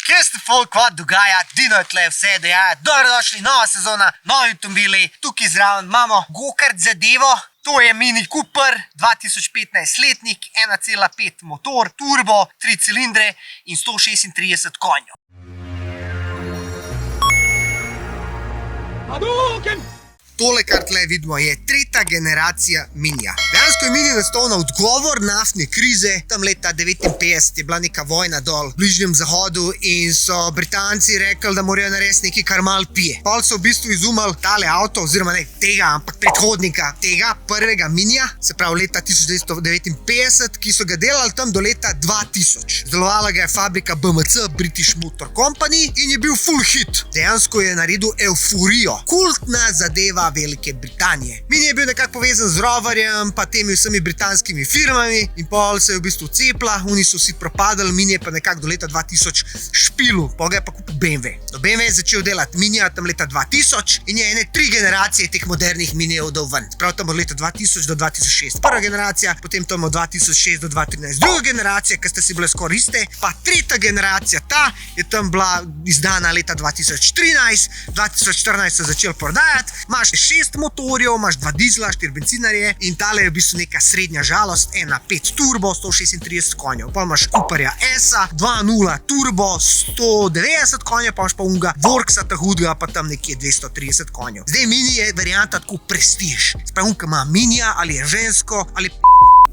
Kje ste folk, kot dogaja, Dino je tle vse deja, dobrodošli, nova sezona, novi avtomobili, tukaj zraven imamo go-kart zadevo, to je Mini Cooper, 2015 letnik, 1,5 motor, turbo, 3 cilindre in 136 konjev. Tole, kar tle vidimo, je tretja generacija Minija. Dejansko je Mini nastal na odgovor naftne krize. Tam leta 1959 je bila neka vojna dol v Bližnjem zahodu in so Britanci rekli, da morajo narediti nekaj, kar malo pije. Pol so v bistvu izumili tale avto, oziroma ne tega, ampak predhodnika tega prvega Minija, se pravi leta 1959, ki so ga delali tam do leta 2000. Izdelovala ga je fabrika BMC, British Motor Company, in je bil full hit. Dejansko je naredil euforijo. Kultna zadeva Velike Britanije. Mini je bil nekako povezan z roverjem, pa temi vsemi britanskimi firmami in pol se je v bistvu cepla, oni so si propadali, Mini je pa nekako do leta 2000 špilu, pa ga je pa kupil BMW. Do BMW je začel delati Minija tam leta 2000 in je ene 3 generacije teh modernih Minijev dal ven. Prav tam od leta 2000 do 2006 prva generacija, potem tam od 2006 do 2013 druga generacija, ki ste si bile skoraj iste, pa tretja generacija, ta je tam bila izdana leta 2013, 2014 so začeli prodajati, imaš 6 motorjev, imaš 2 dizla, 4 bencinarje in tale je v bistvu neka srednja žalost, 1.5 turbo, 136 konjev. Pa imaš Cooperja S-a, 2.0 turbo, 190 konjev, pa imaš pa unga Worksa hudega, pa tam nekje 230 konjev. Zdaj Mini je varianta tako prestiž. Sprav unka ima Minija, ali je žensko, ali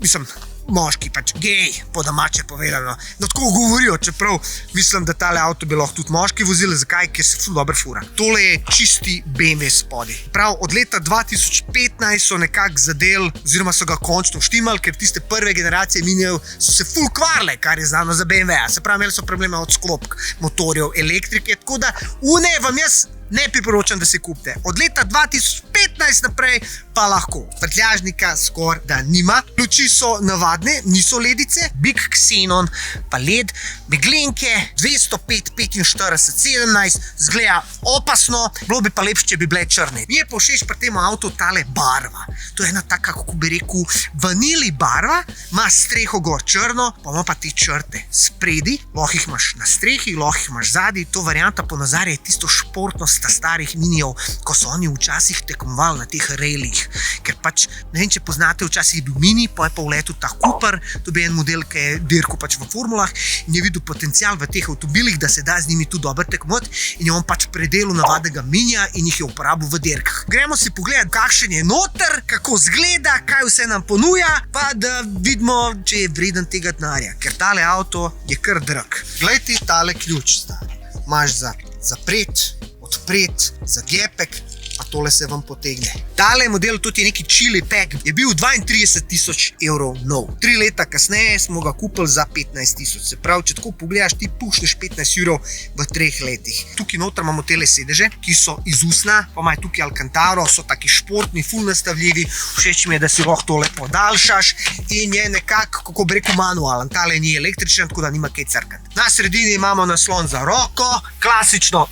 mislim, moški, pač gej, po domače povedano. No, tako govorijo, čeprav mislim, da tale avto bi lahko tudi moški vozili. Zakaj? Ker se ful dobro fura. Tole je čisti BMW spodaj. Prav od leta 2015 so nekako zadel, oziroma so ga končno štimali, ker tiste prve generacije Minijev so se ful kvarile, kar je znano za BMW. Se pravi, imeli so probleme od sklopk motorjev, elektrike, tako da une vam jaz ne priporočam, da se kupite. Od leta 2015 naprej pa lahko. Prtljažnika skoraj da nima. Luči so navadne, niso ledice. Big Xenon, pa LED, meglenke, 205, 45, 17, zgleda opasno, bilo bi pa lepše, če bi bile črne. Mi je pa všeč pri tem avtu tale barva. To je ena taka, kako bi rekel, vanili barva, ima streho gor črno, pa ima pa te črte spredi, lahko jih imaš na strehi, lahko jih imaš zadaj. To varianta ponazarja tisto športnost starih Minijev, ko so oni včasih tekmovali na teh railih. Ker pač, ne vem, če poznate, včasih je bil Mini, pa je pa vletel ta Cooper, to bi en model, ki je dirkal pač v formulah in je videl potencial v teh avtomobilih, da se da z njimi tudi dobro tekmovati in je on pač predelal navadnega Minija in jih je uporabil v dirkah. Gremo si pogledati, kakšen je noter, kako zgleda, kaj vse nam ponuja, pa da vidimo, če je vreden tega denarja, ker tale avto je kar drag. Glejte tale ključ, stari. Imaš za zapret, odpret, za gepek, pa tole se vam potegne. Tale model, tudi neki chili pack, je bil 32.000 evrov nov. 3 leta kasneje smo ga kupili za 15.000. Se pravi, če tako pogledaš, ti pušneš 15 evrov v 3 letih. Tukaj noter imamo tele sedeže, ki so iz usna, pa imajo tukaj Alcantaro, so taki športni, ful nastavljivi. Všeč mi je, da si lahko tole podaljšaš in je nekako, kako bi rekel, manualen. Tale ni električen, tako da nima kaj crkati. Na sredini imamo naslon za roko, klasično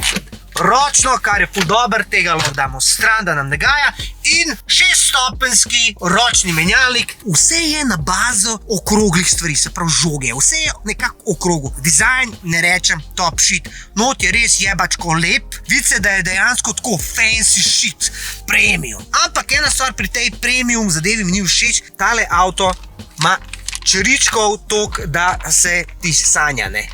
ročno, kar je ful dober, tega lahko damo stran, da nam ne gaja, in 6-stopenjski ročni menjalnik. Vse je na bazo okroglih stvari, se pravi žoge, vse je nekako okrogu. Dizajn, ne rečem, top shit, not je res jebačko lep, vidi se, da je dejansko tako fancy shit, premium. Ampak ena stvar pri tej premium zadevi mi ni všeč, tale avto ima čeričkov tok, da se ti sanja, ne.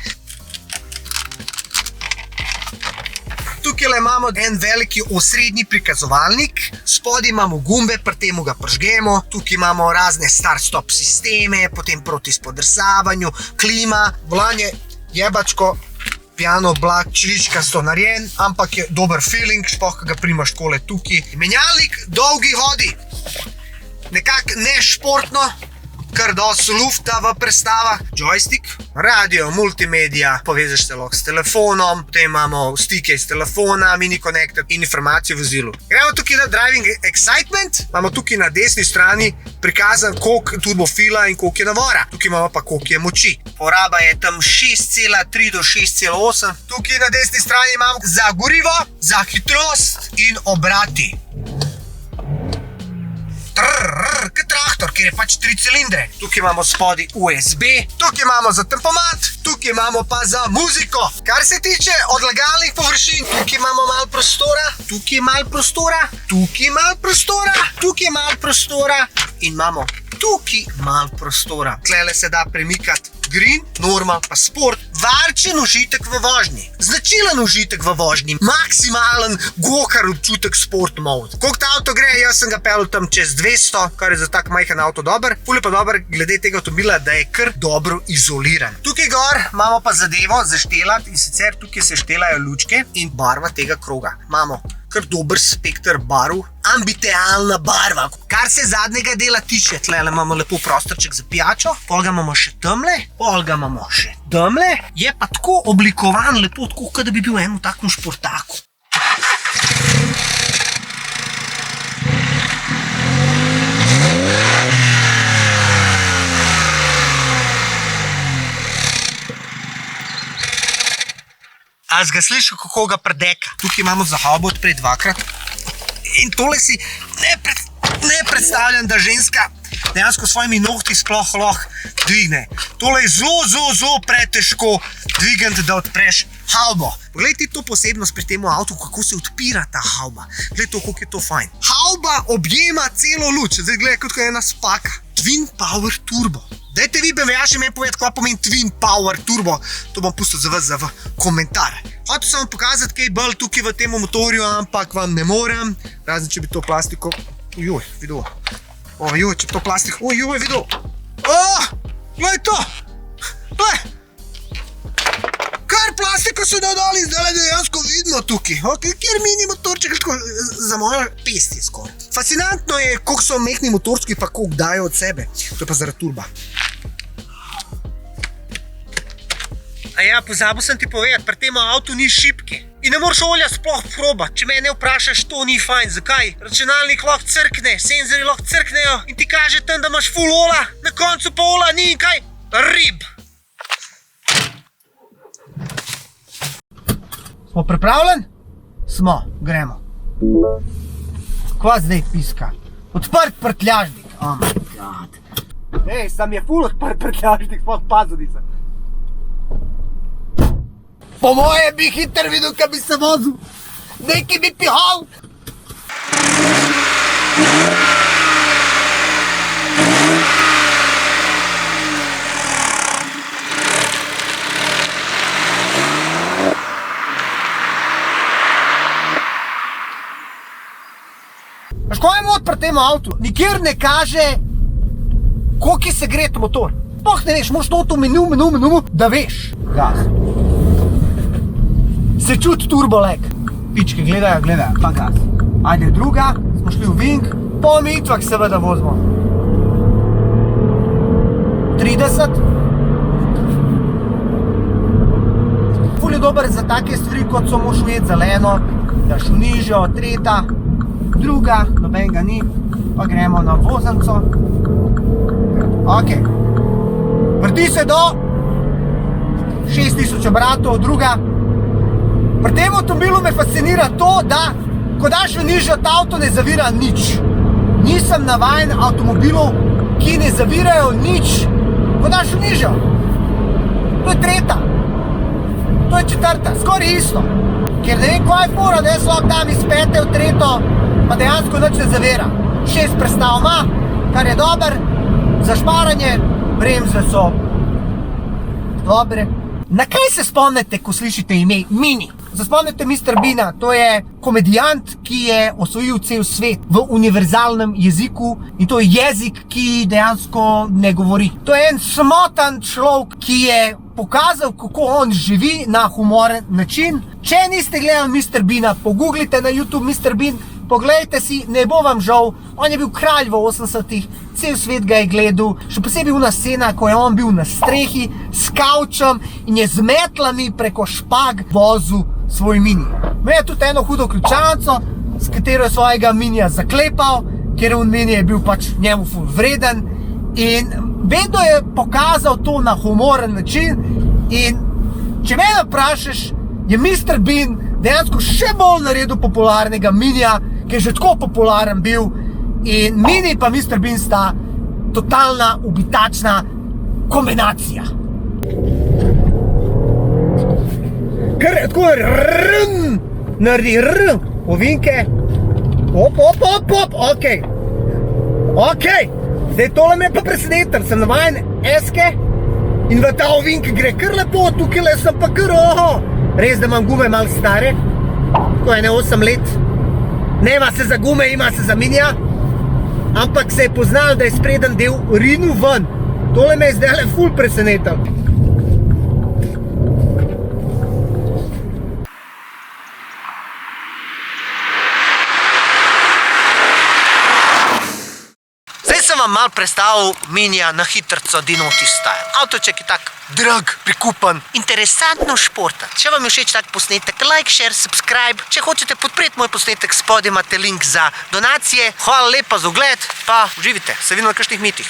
Tukaj imamo en veliki osrednji prikazovalnik, spodaj imamo gumbe, pri temu ga pržgemo, tukaj imamo razne start-stop sisteme, potem proti spodrsavanju, klima, volan je jebačko, piano blag, čeličkasto narejen, ampak je dober feeling, sploh, ko ga primaš takole tukaj. Menjalnik dolgi hodi, nekako nešportno, kar dosti lufta v prestavah, joystick, radio, multimedija, povežeš se lahko s telefonom, potem imamo stike iz telefona, mini konektor in informacijo v vozilu. Gremo tukaj na driving excitement, imamo tukaj na desni strani prikazan, koliko turbofila in koliko je navora. Tukaj imamo pa koliko je moči. Poraba je tam 6,3 do 6,8. Tukaj na desni strani imamo za gorivo, za hitrost in obrati. Trrrr, kaj traktor, kjer je pač 3 cilindre. Tukaj imamo spodaj USB, tukaj imamo za tempomat, tukaj imamo pa za muziko. Kar se tiče odlagalnih površin, tukaj imamo malo prostora, tukaj malo prostora, tukaj malo prostora, tukaj malo prostora in imamo tukaj malo prostora. Tlele se da premikati green, normal pa sport. Varčen užitek v vožnji. Značilen užitek v vožnji. Maksimalen go-kart občutek sport mode. Koliko ta avto gre? Jaz sem ga pelil tam čez 200, kar je za tak majhen avto dober. Ful je pa dober glede tega avtomobila, da je kar dobro izoliran. Tukaj gor imamo pa zadevo za štelati in sicer tukaj se štelajo lučke in barva tega kroga. Imamo kar dober spekter barv, ambitealna barva. Kar se zadnjega dela tiče, tlele imamo lepo prostorček za pijačo, pol ga imamo še tamle, pol ga imamo še tamle, je pa tako oblikovan lepo, tako kot da bi bil eno takem športaku. A si ga slišal, kako ga predeka? Tukaj imamo za haubo odpred dvakrat. In tole si ne predstavljam, da ženska dejansko s svojimi nohti sploh lahko dvigne. Tole je zelo pretežko dvigati, da odpreš haubo. Poglej ti to posebnost pri tem avtu, kako se odpira ta hauba. Glej to, koliko je to fajn. Hauba objema celo luč. Zdaj gledaj, kot je ena spaka. Twin Power Turbo. Dajte vi BMW-jaši meni povedati, kaj pomeni Twin Power Turbo. To bom pustil za vas za komentar. Hotel sem vam pokazati, kaj bolj tukaj v tem motorju, ampak vam ne morem. Razen, če bi to plastiko... Ujoj, videl. Ojoj, če bi to plastiko... Ujoj, videl. Glej to. Glej. Kar plastiko so dodali, zdaj dejansko vidimo tukaj. Kjer mini motorček, za mojo pesti skoraj. Fascinantno je, koliko so mehni motorčki, pa koliko dajo od sebe. To je pa zaradi turba. A ja, pozabil sem ti povedati, pri tem avtu ni šipke. In ne moraš olja sploh probati. Če me ne vprašaš, to ni fajn. Zakaj? Računalnik lahko crkne, senzori lahko crknejo in ti kaže tam, da imaš full ola, na koncu pa ola ni in kaj? Rib! Smo pripravljeni? Smo, gremo. Kva zdaj piska? Odprt prtljažnik. Oh my god. Ej, sam je full odprt prtljažnik, sploh pazudi se. Po moje bi hiter videl, kaj bi se vozil. Neki bi pihal. Veš, kaj je mod pri tem avtu? Nikjer ne kaže, koliko se gre ta motor. Sploh ne veš, moraš to menu, da veš. Gas. Se čuti turboleg. Pičke gledajo, pa gas. Ajde druga, smo šli v Ving, po omejitvah seveda vozimo. 30. Ful je dober za take stvari, kot so moš ujeti zeleno, daš v nižjo, tretja, druga, nobenega ni, pa gremo na vozanco. Ok. Vrti se do 6000 obratov, druga. Pri tem avtomobilu me fascinira to, da ko daš v nižjo, ta avto ne zavira nič. Nisem navajen avtomobilov, ki ne zavirajo nič, ko daš v nižjo. To je tretja. To je četrta, skoraj isto. Ker ne vem, kaj je fora, da jaz lahko dam iz pete v tretjo, pa dejansko nič ne zavira. 6 prestav ima, kar je dober, za šparanje, bremze so dobre. Na kaj se spomnite, ko slišite ime Mini? Spomnite Mr. Beana, to je komedijant, ki je osvojil cel svet v univerzalnem jeziku in to je jezik, ki dejansko ne govori. To je en smotan človek, ki je pokazal, kako on živi na humoren način. Če niste gledali Mr. Beana, pogooglite na YouTube Mr. Bean, poglejte si, ne bo vam žal, on je bil kralj v 80-ih, cel svet ga je gledal, še posebej una scena, ko je on bil na strehi s kavčem in je z metlami preko špag vozil svoj Mini. Imel je tudi eno hudo ključavnico, s katero je svojega Minija zaklepal, ker on Mini je bil pač njemu ful vreden in vedno je pokazal to na humoren način in če me vprašaš, je Mr. Bean dejansko še bolj naredil popularnega Minija, ki je že tako popularen bil in Mini pa Mr. Bean sta totalna ubitačna kombinacija. Kar tako naredi ovinke. Okej. Zdaj tole me pa presenetim, sem navajen eske in v ta ovink gre kar lepo, tukaj sem pa kar Res, da imam gume malo stare, ko je 8 let. Nema se za gume, ima se za minija, ampak se je poznalo, da je spreden del rinil ven. Tole me je zdaj ful presenetil. Sem vam malo predstavil minija na hitrco Dinoti Style. Avtoček je tak drag, prikupen, interesantno športa. Če vam je všeč tak posnetek, like, share, subscribe. Če hočete podpreti moj posnetek, spodaj imate link za donacije. Hvala lepa za ogled, pa uživite. Se vidimo na kakšnih mitih.